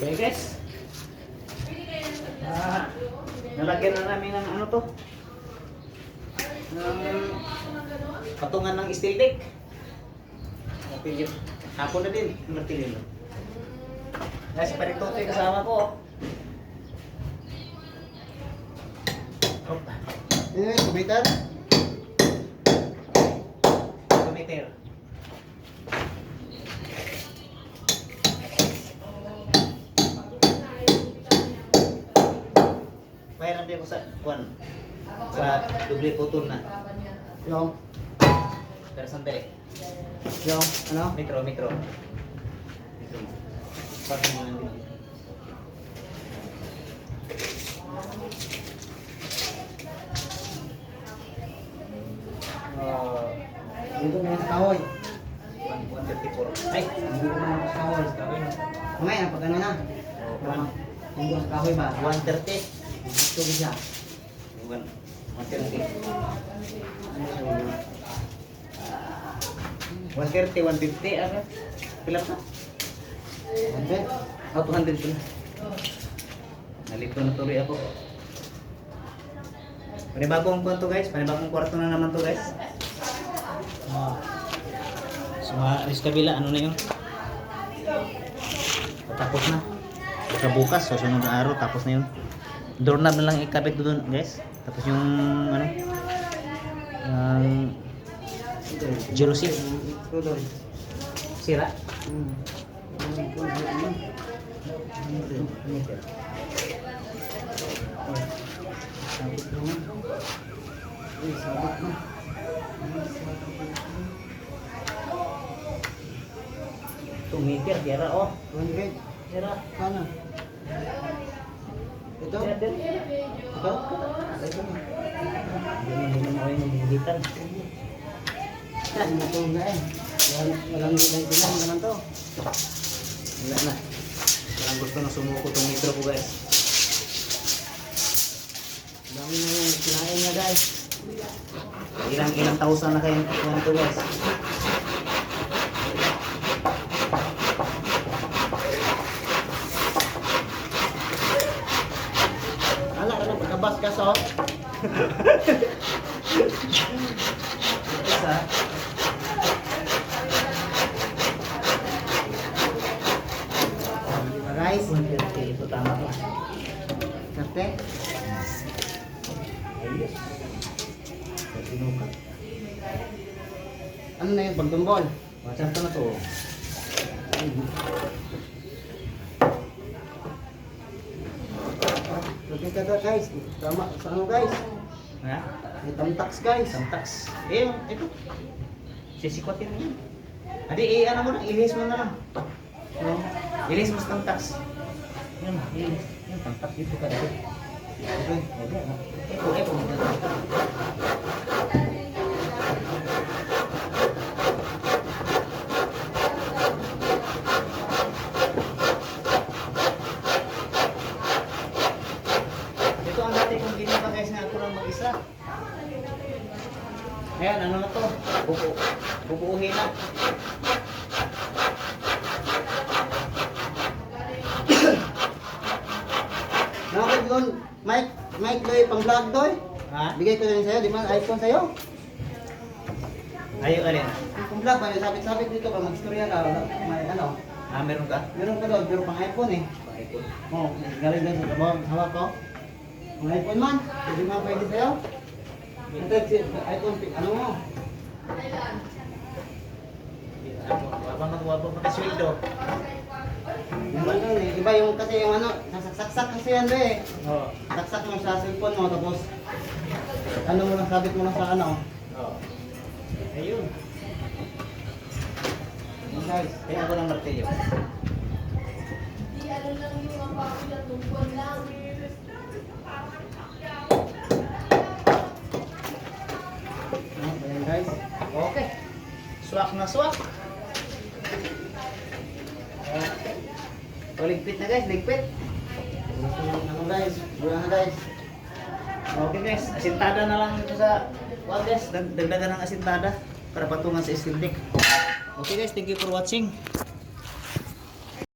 Okay guys. Nalagyan na namin ng ano to. Ng patungan ng steel deck. Okay, hapon na din. Martilyo. Si Paritotoy kasama ko. Kumitar? Kumitar. Pahiram din ko sa doble putol na. Yung? Pero sandali. Yung? Ano? Metro. Metro mo. Pati mo lang din. Dito na yung kahoy. 134. Ay! Dito na yung kahoy. Ngayon, pag ano na? Hindi sa kahoy ba? 130. Tubig siya. 130. 130, 150. Ano? Pila ka? 100? Oh, 200 pala. Nalito na tuloy ako. Panibagong kwarto guys. Panibagong kwarto na naman to guys. So alis kabila, ano na yun? Tapos na. Bukas, so sunod na araw, tapos na yun. Doorknob na lang ikabit doon guys. Tapos yung ano? Jealousy. Sira. Tumitir, tira oh. 100? Tira. Sana? Ito? Ito? Ito na. Hindi naman ako yung nagigitan. Ano na ito nga eh. Walang gulay lang naman to. Wala na. Walang gusto na sumuko itong metro ko guys. Dami na yung kinain niya guys. Ilang thousand na kayo ito guys. Ala ka na pagkabas ka so. Isa. Guys, 150. Ito tama ko. karte. Ayos. Sinukat. Ano na yun? Pagtumbol? Macam na to. Okay ka guys. Tama sa ano guys? Ha? May tamtax guys. Samtax. Ito. Sisikwatin mo yan. Adi, ano mo lang, ilis mo na lang. Ilis mo sa tamtax. Yan, ilis. Yan, tamtax dito ka dito. Okay. Ito. Ito ang dati kong ginawa guys na ako lang mag-isa. Ayan, ano na to? Bubuuhin na. Nakakit doon, Mike doy, pang vlog doy. Ha? Bigay ko na rin sa'yo, di man iPhone sa'yo. Ayaw alin. Pang vlog ba, sabit-sabit dito ka, mag-storya ka, may ano. Meron ka? Meron ka doon, pero pang iPhone eh. iPhone. Oh, galing doon sa trabaho, hawak ko. Pang iPhone man, hindi man pwede sa'yo. Ito, iPhone, ano mo? Wabang makasweldo. Yung ano eh, iba yung kasi yung ano, saksak kasi yan doy eh. Oo. Saksak mo sa cellphone mo, tapos ano mo lang, sabit mo lang sa ano. Oo. Ayun. Yun guys. Kaya ako ng martilyo. Ayan guys. Okay. Swak na swak. Ligpit na guys, ligpit. Ano guys, wala na guys. Okay guys, asintada na lang ito sa wall guys. Dagdagan ng asintada para patungan sa steel deck. Okay guys, thank you for watching.